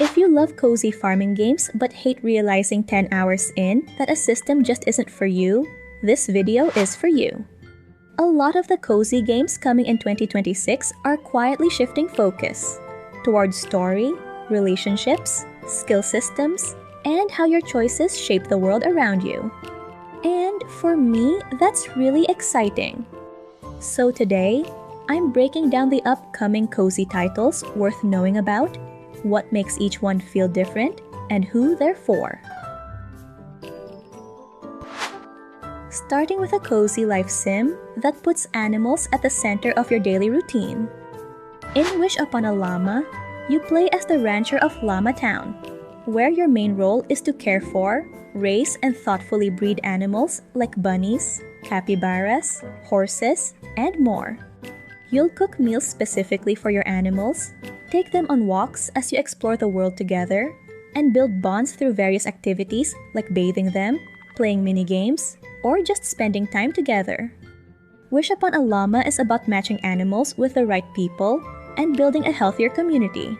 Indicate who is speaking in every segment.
Speaker 1: If you love cozy farming games but hate realizing 10 hours in that a system just isn't for you, this video is for you. A lot of the cozy games coming in 2026 are quietly shifting focus towards story, relationships, skill systems, and how your choices shape the world around you. And for me, that's really exciting. So today, I'm breaking down the upcoming cozy titles worth knowing about, what makes each one feel different, and who they're for. Starting with a cozy life sim that puts animals at the center of your daily routine. In Wish Upon a Llama, you play as the rancher of Llama Town, where your main role is to care for, raise, and thoughtfully breed animals like bunnies, capybaras, horses, and more. You'll cook meals specifically for your animals, take them on walks as you explore the world together, and build bonds through various activities like bathing them, playing mini-games, or just spending time together. Wish Upon a Llama is about matching animals with the right people and building a healthier community.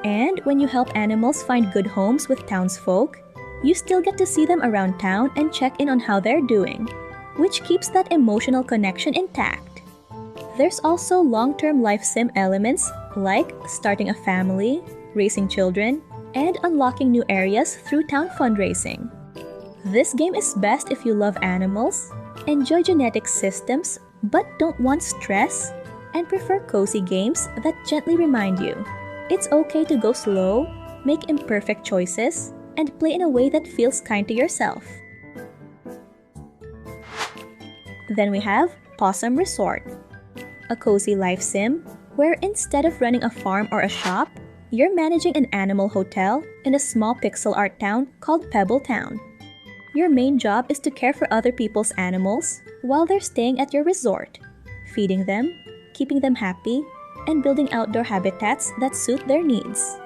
Speaker 1: And when you help animals find good homes with townsfolk, you still get to see them around town and check in on how they're doing, which keeps that emotional connection intact. There's also long-term life sim elements like starting a family, raising children, and unlocking new areas through town fundraising. This game is best if you love animals, enjoy genetic systems but don't want stress, and prefer cozy games that gently remind you it's okay to go slow, make imperfect choices, and play in a way that feels kind to yourself. Then we have Possum Resort, a cozy life sim where instead of running a farm or a shop, you're managing an animal hotel in a small pixel art town called Pebble Town. Your main job is to care for other people's animals while they're staying at your resort, feeding them, keeping them happy, and building outdoor habitats that suit their needs.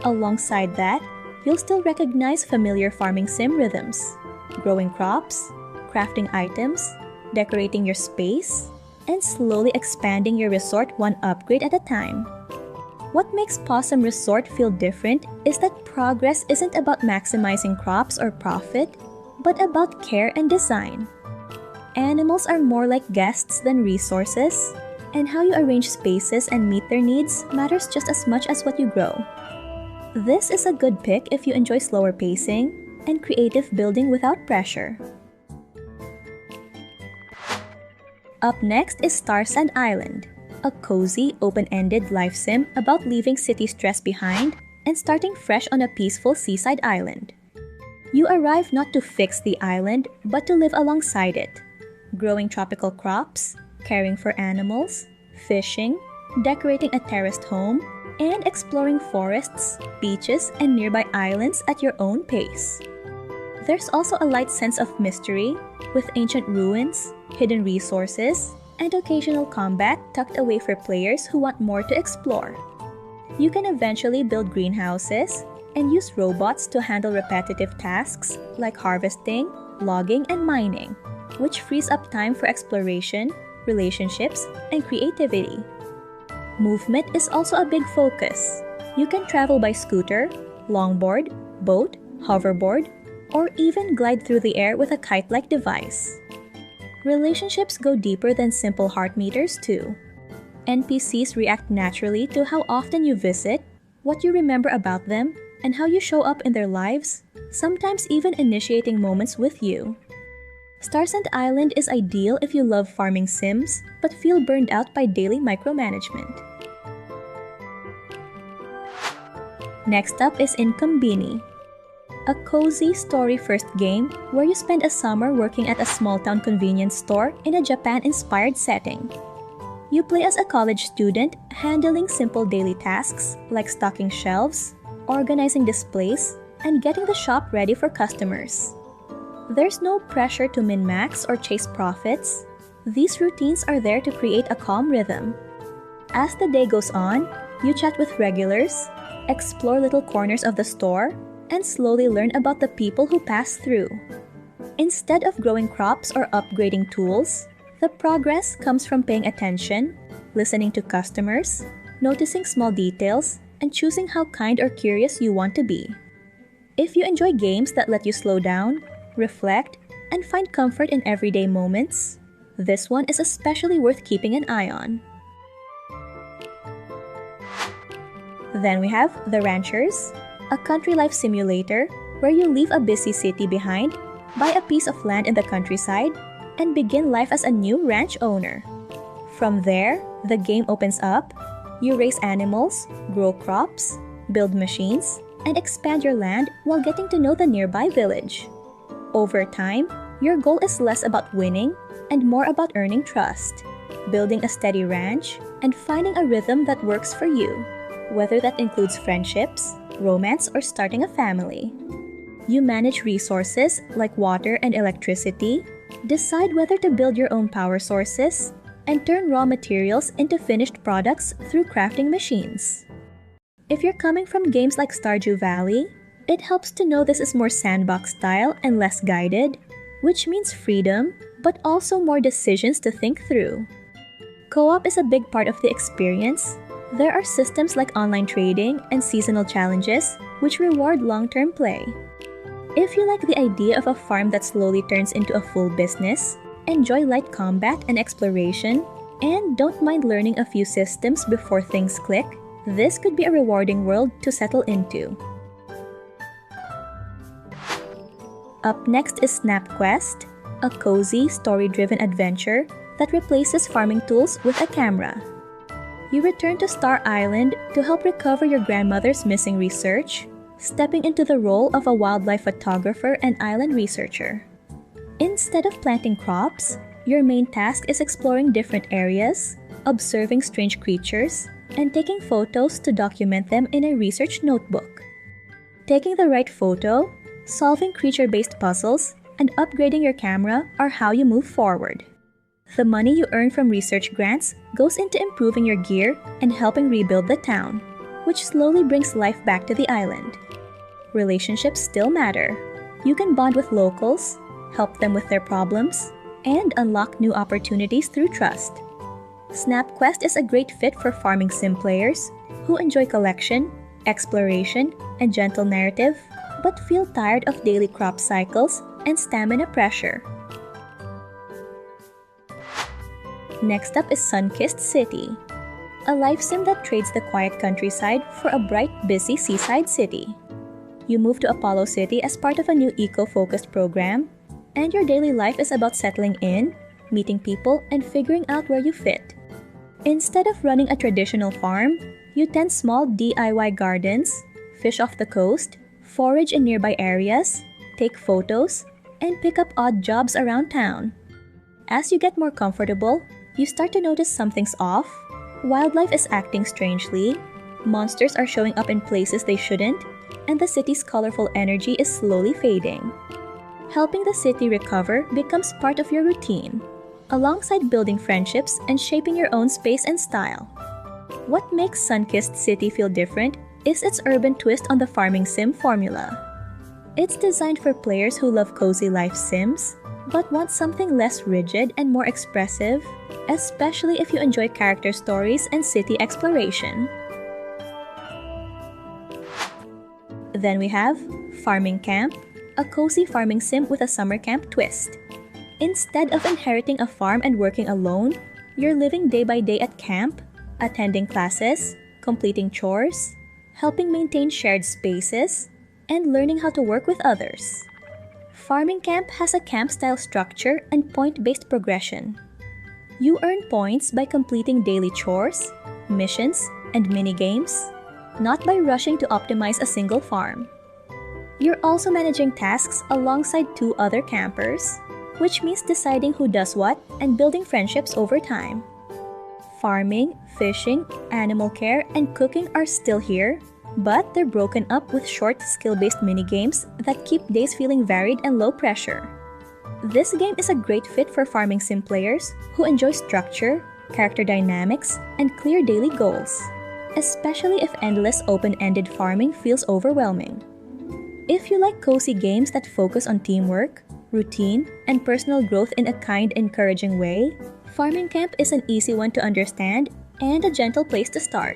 Speaker 1: Alongside that, you'll still recognize familiar farming sim rhythms: growing crops, crafting items, decorating your space, and slowly expanding your resort one upgrade at a time. What makes Possum Resort feel different is that progress isn't about maximizing crops or profit, but about care and design. Animals are more like guests than resources, and how you arrange spaces and meet their needs matters just as much as what you grow. This is a good pick if you enjoy slower pacing and creative building without pressure. Up next is Starsand Island, a cozy, open-ended life sim about leaving city stress behind and starting fresh on a peaceful seaside island. You arrive not to fix the island, but to live alongside it, growing tropical crops, caring for animals, fishing, decorating a terraced home, and exploring forests, beaches, and nearby islands at your own pace. There's also a light sense of mystery, with ancient ruins, hidden resources, and occasional combat tucked away for players who want more to explore. You can eventually build greenhouses and use robots to handle repetitive tasks like harvesting, logging, and mining, which frees up time for exploration, relationships, and creativity. Movement is also a big focus. You can travel by scooter, longboard, boat, hoverboard, or even glide through the air with a kite-like device. Relationships go deeper than simple heart meters too. NPCs react naturally to how often you visit, what you remember about them, and how you show up in their lives, sometimes even initiating moments with you. Starsand Island is ideal if you love farming sims but feel burned out by daily micromanagement. Next up is Inkombini, a cozy story-first game where you spend a summer working at a small-town convenience store in a Japan-inspired setting. You play as a college student handling simple daily tasks like stocking shelves, organizing displays, and getting the shop ready for customers. There's no pressure to min-max or chase profits. These routines are there to create a calm rhythm. As the day goes on, you chat with regulars, explore little corners of the store, and slowly learn about the people who pass through. Instead of growing crops or upgrading tools, the progress comes from paying attention, listening to customers, noticing small details, and choosing how kind or curious you want to be. If you enjoy games that let you slow down, reflect, and find comfort in everyday moments, this one is especially worth keeping an eye on. Then we have The Ranchers, a country life simulator where you leave a busy city behind, buy a piece of land in the countryside, and begin life as a new ranch owner. From there, the game opens up, you raise animals, grow crops, build machines, and expand your land while getting to know the nearby village. Over time, your goal is less about winning and more about earning trust, building a steady ranch, and finding a rhythm that works for you, whether that includes friendships, romance, or starting a family. You manage resources like water and electricity, decide whether to build your own power sources, and turn raw materials into finished products through crafting machines. If you're coming from games like Stardew Valley, it helps to know this is more sandbox style and less guided, which means freedom, but also more decisions to think through. Co-op is a big part of the experience. There are systems like online trading and seasonal challenges, which reward long-term play. If you like the idea of a farm that slowly turns into a full business, enjoy light combat and exploration, and don't mind learning a few systems before things click, this could be a rewarding world to settle into. Up next is SnapQuest, a cozy, story-driven adventure that replaces farming tools with a camera. You return to Star Island to help recover your grandmother's missing research, stepping into the role of a wildlife photographer and island researcher. Instead of planting crops, your main task is exploring different areas, observing strange creatures, and taking photos to document them in a research notebook. Taking the right photo, solving creature-based puzzles, and upgrading your camera are how you move forward. The money you earn from research grants goes into improving your gear and helping rebuild the town, which slowly brings life back to the island. Relationships still matter. You can bond with locals, help them with their problems, and unlock new opportunities through trust. SnapQuest is a great fit for farming sim players who enjoy collection, exploration, and gentle narrative, but feel tired of daily crop cycles and stamina pressure. Next up is Sun-Kissed City, a life sim that trades the quiet countryside for a bright, busy seaside city. You move to Apollo City as part of a new eco-focused program, and your daily life is about settling in, meeting people, and figuring out where you fit. Instead of running a traditional farm, you tend small DIY gardens, fish off the coast, forage in nearby areas, take photos, and pick up odd jobs around town. As you get more comfortable, you start to notice something's off. Wildlife is acting strangely, monsters are showing up in places they shouldn't, and the city's colorful energy is slowly fading. Helping the city recover becomes part of your routine, alongside building friendships and shaping your own space and style. What makes Sun-Kissed City feel different is its urban twist on the farming sim formula. It's designed for players who love cozy life sims, but want something less rigid and more expressive, especially if you enjoy character stories and city exploration. Then we have Farming Camp, a cozy farming sim with a summer camp twist. Instead of inheriting a farm and working alone, you're living day by day at camp, attending classes, completing chores, helping maintain shared spaces, and learning how to work with others. Farming Camp has a camp-style structure and point-based progression. You earn points by completing daily chores, missions, and mini-games, not by rushing to optimize a single farm. You're also managing tasks alongside 2 other campers, which means deciding who does what and building friendships over time. Farming, fishing, animal care, and cooking are still here, but they're broken up with short skill-based mini-games that keep days feeling varied and low pressure. This game is a great fit for farming sim players who enjoy structure, character dynamics, and clear daily goals, especially if endless open-ended farming feels overwhelming. If you like cozy games that focus on teamwork, routine, and personal growth in a kind, encouraging way, Farming Camp is an easy one to understand and a gentle place to start.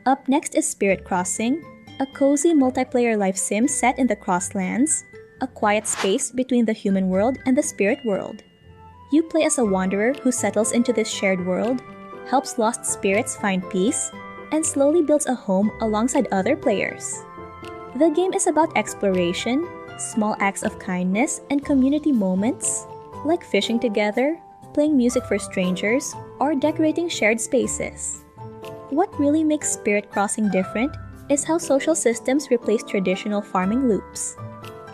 Speaker 1: Up next is Spirit Crossing, a cozy multiplayer life sim set in the Crosslands, a quiet space between the human world and the spirit world. You play as a wanderer who settles into this shared world, helps lost spirits find peace, and slowly builds a home alongside other players. The game is about exploration, small acts of kindness, and community moments, like fishing together, playing music for strangers, or decorating shared spaces. What really makes Spirit Crossing different is how social systems replace traditional farming loops.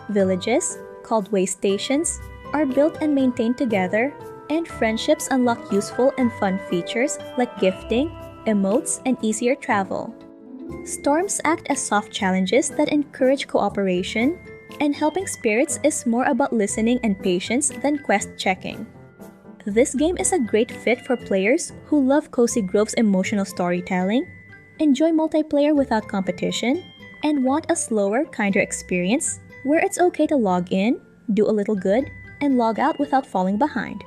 Speaker 1: Villages, called way stations, are built and maintained together, and friendships unlock useful and fun features like gifting, emotes, and easier travel. Storms act as soft challenges that encourage cooperation, and helping spirits is more about listening and patience than quest checking. This game is a great fit for players who love Cozy Grove's emotional storytelling, enjoy multiplayer without competition, and want a slower, kinder experience where it's okay to log in, do a little good, and log out without falling behind.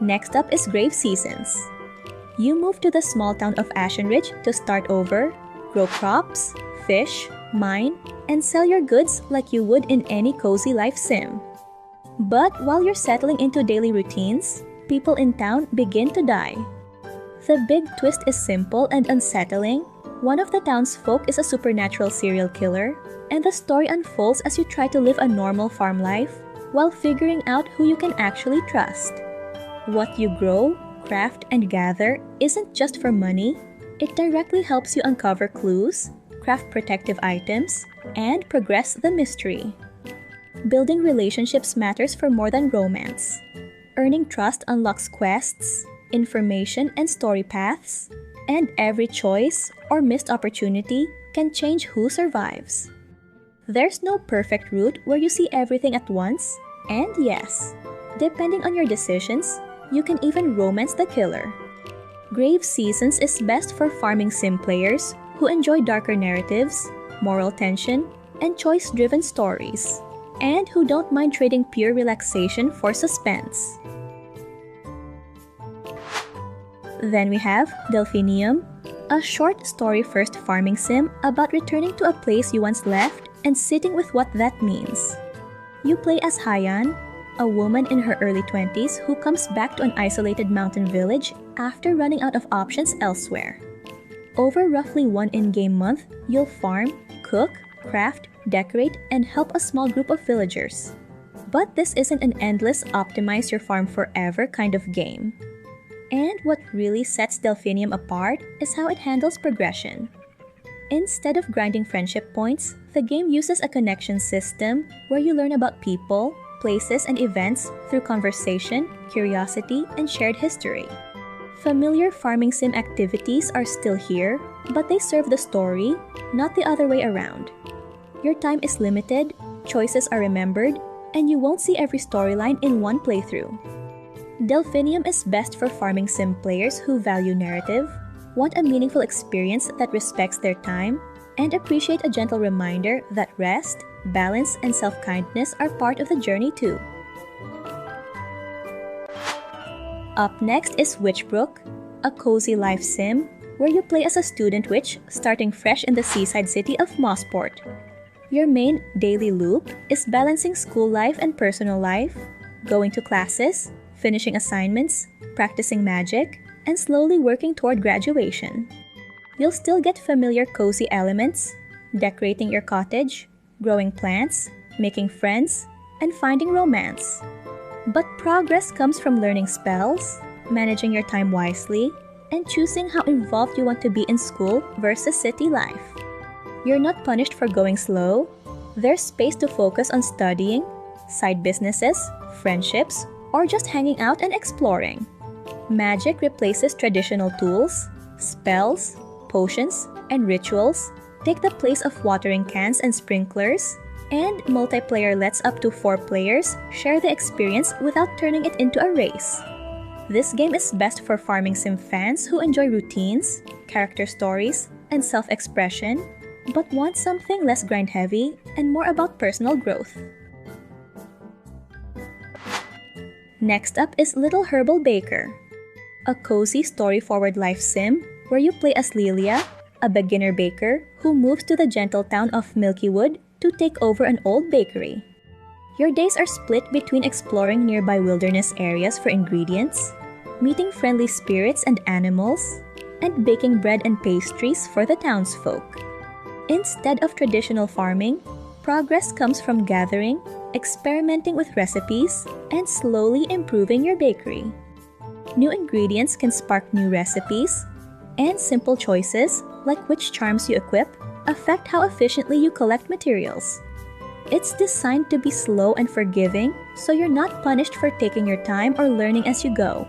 Speaker 1: Next up is Grave Seasons. You move to the small town of Ashenridge to start over, grow crops, fish, mine, and sell your goods like you would in any cozy life sim. But while you're settling into daily routines, people in town begin to die. The big twist is simple and unsettling. One of the town's folk is a supernatural serial killer, and the story unfolds as you try to live a normal farm life while figuring out who you can actually trust. What you grow, craft, and gather isn't just for money. It directly helps you uncover clues, craft protective items, and progress the mystery. Building relationships matters for more than romance. Earning trust unlocks quests, information, and story paths, and every choice or missed opportunity can change who survives. There's no perfect route where you see everything at once, and yes, depending on your decisions, you can even romance the killer. Grave Seasons is best for farming sim players who enjoy darker narratives, moral tension, and choice-driven stories, and who don't mind trading pure relaxation for suspense. Then we have Delphinium, a short story-first farming sim about returning to a place you once left and sitting with what that means. You play as Haiyan, a woman in her early 20s who comes back to an isolated mountain village after running out of options elsewhere. Over roughly one in-game month, you'll farm, cook, craft, decorate, and help a small group of villagers. But this isn't an endless optimize your farm forever kind of game. And what really sets Delphinium apart is how it handles progression. Instead of grinding friendship points, the game uses a connection system where you learn about people, places, and events through conversation, curiosity, and shared history. Familiar farming sim activities are still here, but they serve the story, not the other way around. Your time is limited, choices are remembered, and you won't see every storyline in one playthrough. Delphinium is best for farming sim players who value narrative, want a meaningful experience that respects their time, and appreciate a gentle reminder that rest, balance, and self-kindness are part of the journey too. Up next is Witchbrook, a cozy life sim where you play as a student witch starting fresh in the seaside city of Mossport. Your main daily loop is balancing school life and personal life, going to classes, finishing assignments, practicing magic, and slowly working toward graduation. You'll still get familiar cozy elements, decorating your cottage, growing plants, making friends, and finding romance. But progress comes from learning spells, managing your time wisely, and choosing how involved you want to be in school versus city life. You're not punished for going slow. There's space to focus on studying, side businesses, friendships, or just hanging out and exploring. Magic replaces traditional tools, spells, potions, and rituals take the place of watering cans and sprinklers, and multiplayer lets up to 4 players share the experience without turning it into a race. This game is best for farming sim fans who enjoy routines, character stories, and self-expression, but want something less grind-heavy and more about personal growth. Next up is Little Herbal Baker. a cozy story-forward life sim where you play as Lilia, a beginner baker who moves to the gentle town of Milkywood to take over an old bakery. Your days are split between exploring nearby wilderness areas for ingredients, meeting friendly spirits and animals, and baking bread and pastries for the townsfolk. Instead of traditional farming, progress comes from gathering, experimenting with recipes, and slowly improving your bakery. New ingredients can spark new recipes, and simple choices, like which charms you equip, affect how efficiently you collect materials. It's designed to be slow and forgiving, so you're not punished for taking your time or learning as you go.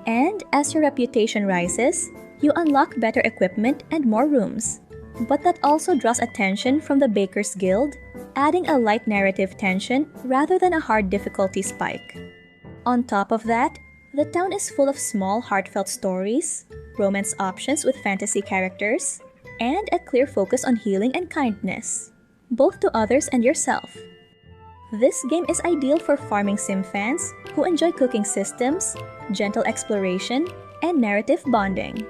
Speaker 1: And as your reputation rises, you unlock better equipment and more rooms. But that also draws attention from the Bakers Guild, adding a light narrative tension rather than a hard difficulty spike. On top of that, the town is full of small, heartfelt stories, romance options with fantasy characters, and a clear focus on healing and kindness, both to others and yourself. This game is ideal for farming sim fans who enjoy cooking systems, gentle exploration, and narrative bonding.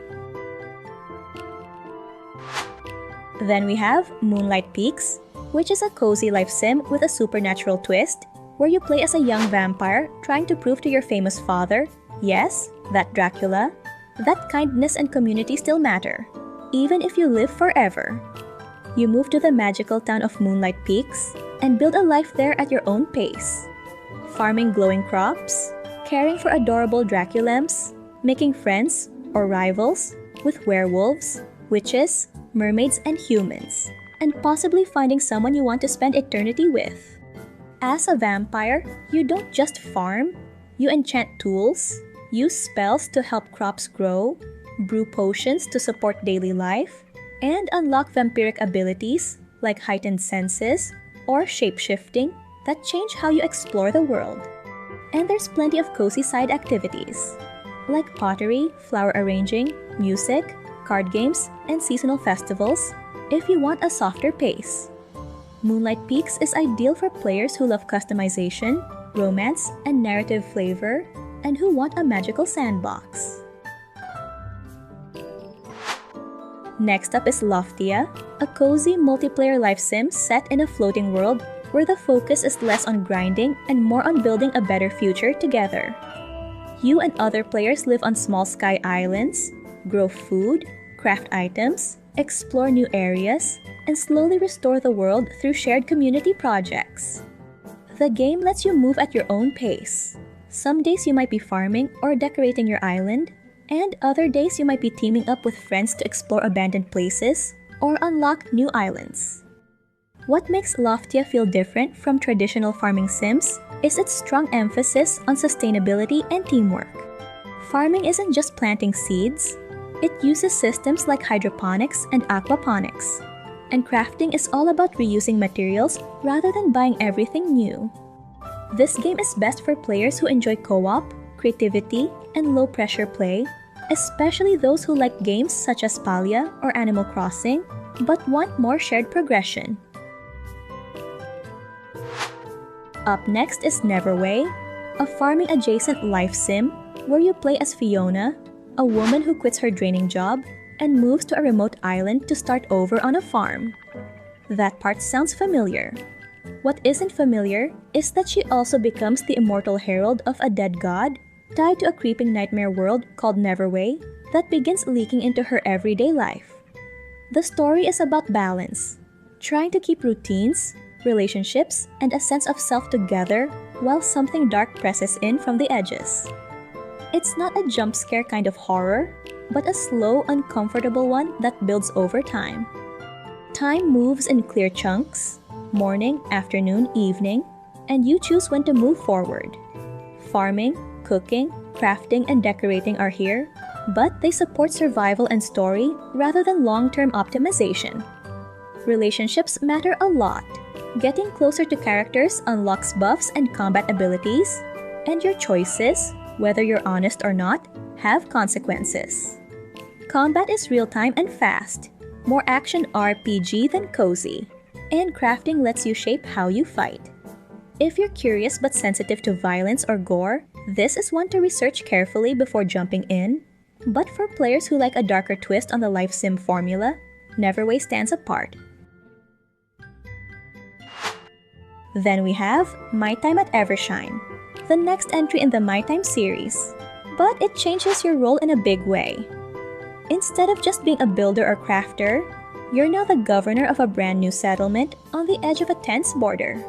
Speaker 1: Then we have Moonlight Peaks, which is a cozy life sim with a supernatural twist, where you play as a young vampire trying to prove to your famous father, yes, that Dracula, that kindness and community still matter, even if you live forever. You move to the magical town of Moonlight Peaks and build a life there at your own pace, farming glowing crops, caring for adorable Draculams, making friends or rivals with werewolves, witches, mermaids, and humans, and possibly finding someone you want to spend eternity with. As a vampire, you don't just farm, you enchant tools, use spells to help crops grow, brew potions to support daily life, and unlock vampiric abilities like heightened senses or shape-shifting that change how you explore the world. And there's plenty of cozy side activities, like pottery, flower arranging, music, card games, and seasonal festivals if you want a softer pace. Moonlight Peaks is ideal for players who love customization, romance, and narrative flavor, and who want a magical sandbox. Next up is Loftia, a cozy multiplayer life sim set in a floating world where the focus is less on grinding and more on building a better future together. You and other players live on small sky islands, grow food, craft items, explore new areas, and slowly restore the world through shared community projects. The game lets you move at your own pace. Some days you might be farming or decorating your island, and other days you might be teaming up with friends to explore abandoned places or unlock new islands. What makes Loftia feel different from traditional farming sims is its strong emphasis on sustainability and teamwork. Farming isn't just planting seeds, it uses systems like hydroponics and aquaponics. And crafting is all about reusing materials rather than buying everything new. This game is best for players who enjoy co-op, creativity, and low-pressure play, especially those who like games such as Palia or Animal Crossing, but want more shared progression. Up next is Neverway, a farming-adjacent life sim where you play as Fiona, a woman who quits her draining job and moves to a remote island to start over on a farm. That part sounds familiar. What isn't familiar is that she also becomes the immortal herald of a dead god, tied to a creeping nightmare world called Neverway that begins leaking into her everyday life. The story is about balance, trying to keep routines, relationships, and a sense of self together while something dark presses in from the edges. It's not a jump scare kind of horror, but a slow, uncomfortable one that builds over time. Time moves in clear chunks, morning, afternoon, evening, and you choose when to move forward. Farming, cooking, crafting, and decorating are here, but they support survival and story rather than long-term optimization. Relationships matter a lot. Getting closer to characters unlocks buffs and combat abilities, and your choices, whether you're honest or not, have consequences. Combat is real-time and fast, more action RPG than cozy, and crafting lets you shape how you fight. If you're curious but sensitive to violence or gore, This is one to research carefully before jumping in, but for players who like a darker twist on the life sim formula, Neverway stands apart. Then we have My Time at Evershine, the next entry in the My Time series, but it changes your role in a big way. Instead of just being a builder or crafter, you're now the governor of a brand new settlement on the edge of a tense border.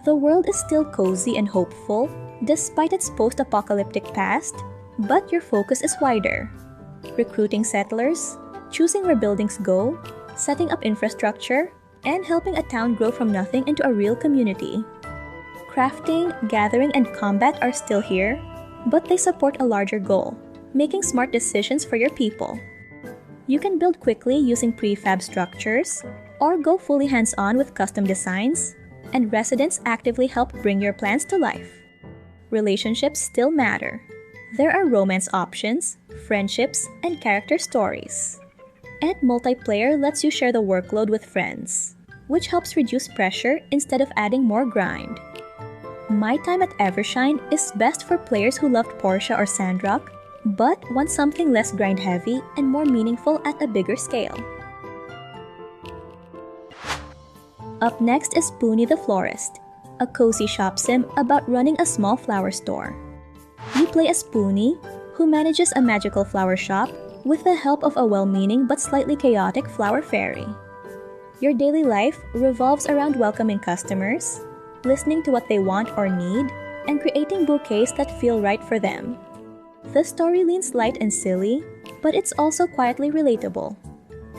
Speaker 1: The world is still cozy and hopeful, despite its post-apocalyptic past, but your focus is wider. Recruiting settlers, choosing where buildings go, setting up infrastructure, and helping a town grow from nothing into a real community. Crafting, gathering, and combat are still here, but they support a larger goal, making smart decisions for your people. You can build quickly using prefab structures, or go fully hands-on with custom designs, and residents actively help bring your plans to life. Relationships still matter. There are romance options, friendships, and character stories. And multiplayer lets you share the workload with friends, which helps reduce pressure instead of adding more grind. My Time at Evershine is best for players who loved Portia or Sandrock, but want something less grind-heavy and more meaningful at a bigger scale. Up next is Puni the Florist, a cozy shop sim about running a small flower store. You play as Puni, who manages a magical flower shop with the help of a well-meaning but slightly chaotic flower fairy. Your daily life revolves around welcoming customers, listening to what they want or need, and creating bouquets that feel right for them. The story leans light and silly, but it's also quietly relatable,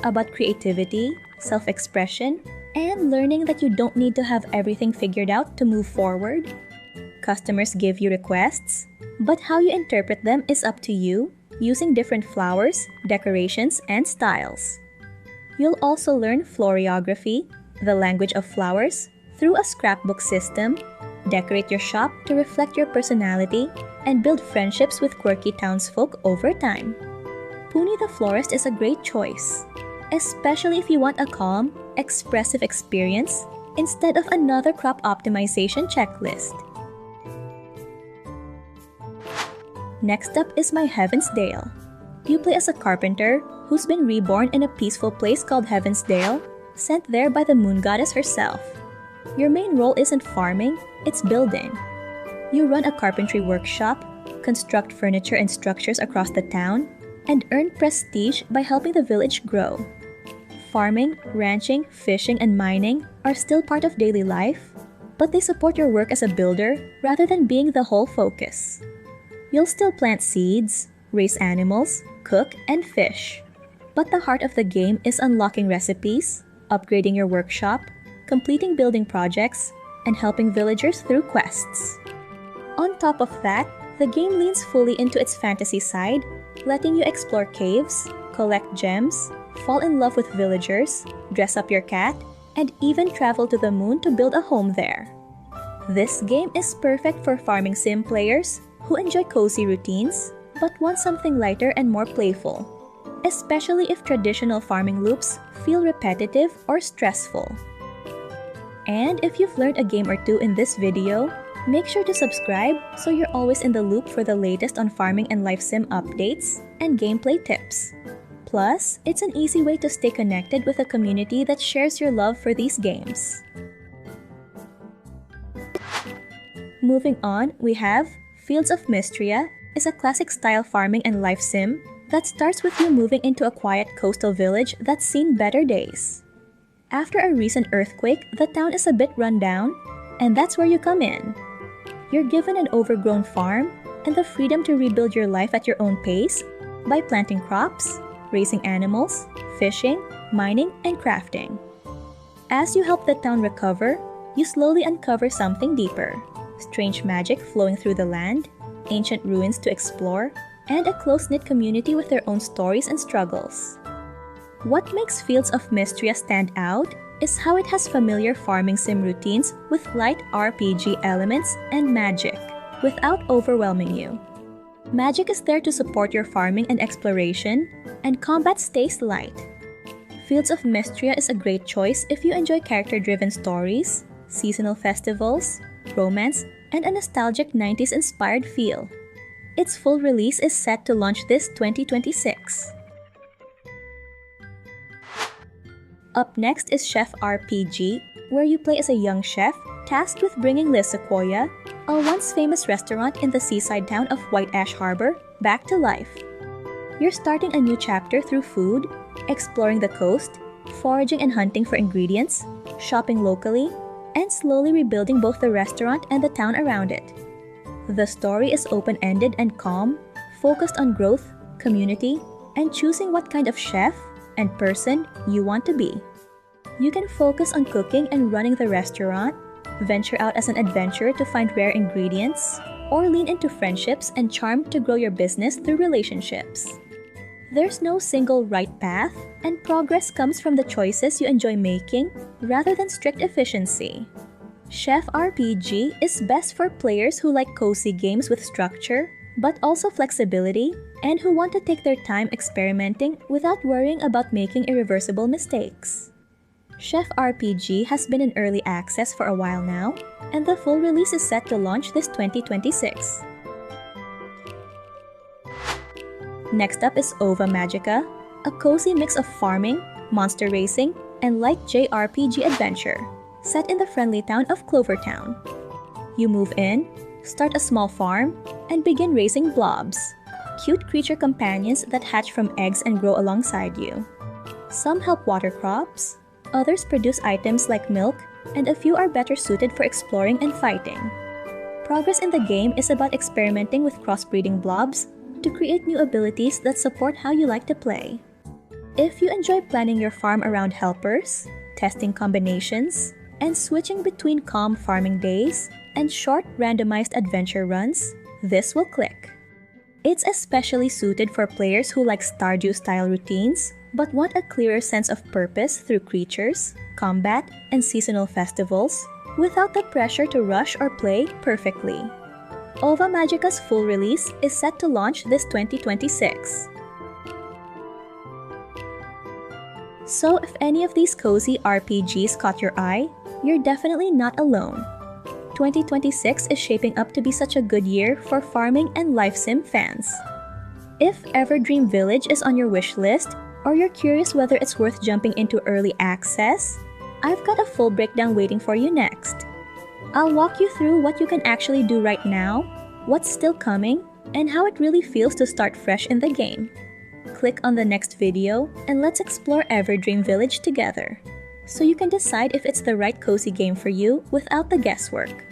Speaker 1: about creativity, self-expression, and learning that you don't need to have everything figured out to move forward. Customers give you requests, but how you interpret them is up to you, using different flowers, decorations, and styles. You'll also learn floriography, the language of flowers, through a scrapbook system, decorate your shop to reflect your personality, and build friendships with quirky townsfolk over time. Puni the Florist is a great choice, especially if you want a calm, expressive experience instead of another crop optimization checklist. Next up is My Heaven's Dale. You play as a carpenter who's been reborn in a peaceful place called Heaven's Dale, sent there by the moon goddess herself. Your main role isn't farming, it's building. You run a carpentry workshop, construct furniture and structures across the town, and earn prestige by helping the village grow. Farming, ranching, fishing, and mining are still part of daily life, but they support your work as a builder rather than being the whole focus. You'll still plant seeds, raise animals, cook, and fish. But the heart of the game is unlocking recipes, upgrading your workshop, completing building projects, and helping villagers through quests. On top of that, the game leans fully into its fantasy side, letting you explore caves, collect gems, fall in love with villagers, dress up your cat, and even travel to the moon to build a home there. This game is perfect for farming sim players who enjoy cozy routines but want something lighter and more playful, especially if traditional farming loops feel repetitive or stressful. And if you've learned a game or two in this video, make sure to subscribe so you're always in the loop for the latest on farming and life sim updates and gameplay tips. Plus, it's an easy way to stay connected with a community that shares your love for these games. Moving on, we have Fields of Mystria is a classic-style farming and life sim that starts with you moving into a quiet coastal village that's seen better days. After a recent earthquake, the town is a bit run down, and that's where you come in. You're given an overgrown farm and the freedom to rebuild your life at your own pace by planting crops, raising animals, fishing, mining, and crafting. As you help the town recover, you slowly uncover something deeper. Strange magic flowing through the land, ancient ruins to explore, and a close-knit community with their own stories and struggles. What makes Fields of Mystria stand out is how it has familiar farming sim routines with light RPG elements and magic, without overwhelming you. Magic is there to support your farming and exploration, and combat stays light. Fields of Mystria is a great choice if you enjoy character-driven stories, seasonal festivals, romance, and a nostalgic 90s-inspired feel. Its full release is set to launch this 2026. Up next is Chef RPG, where you play as a young chef tasked with bringing Le Sequoia, a once-famous restaurant in the seaside town of White Ash Harbor, back to life. You're starting a new chapter through food, exploring the coast, foraging and hunting for ingredients, shopping locally, and slowly rebuilding both the restaurant and the town around it. The story is open-ended and calm, focused on growth, community, and choosing what kind of chef and person you want to be. You can focus on cooking and running the restaurant, venture out as an adventurer to find rare ingredients, or lean into friendships and charm to grow your business through relationships. There's no single right path, and progress comes from the choices you enjoy making rather than strict efficiency. Chef RPG is best for players who like cozy games with structure, but also flexibility, and who want to take their time experimenting without worrying about making irreversible mistakes. Chef RPG has been in early access for a while now, and the full release is set to launch this 2026. Next up is Ova Magica, a cozy mix of farming, monster racing, and light JRPG adventure, set in the friendly town of Clovertown. You move in, start a small farm, and begin raising blobs, cute creature companions that hatch from eggs and grow alongside you. Some help water crops, others produce items like milk, and a few are better suited for exploring and fighting. Progress in the game is about experimenting with crossbreeding blobs to create new abilities that support how you like to play. If you enjoy planning your farm around helpers, testing combinations, and switching between calm farming days and short randomized adventure runs, this will click. It's especially suited for players who like Stardew-style routines but want a clearer sense of purpose through creatures, combat, and seasonal festivals without the pressure to rush or play perfectly. Ova Magica's full release is set to launch this 2026. So if any of these cozy RPGs caught your eye, you're definitely not alone. 2026 is shaping up to be such a good year for farming and life sim fans. If Everdream Village is on your wish list, or you're curious whether it's worth jumping into early access, I've got a full breakdown waiting for you next. I'll walk you through what you can actually do right now, what's still coming, and how it really feels to start fresh in the game. Click on the next video and let's explore Everdream Village together, so you can decide if it's the right cozy game for you without the guesswork.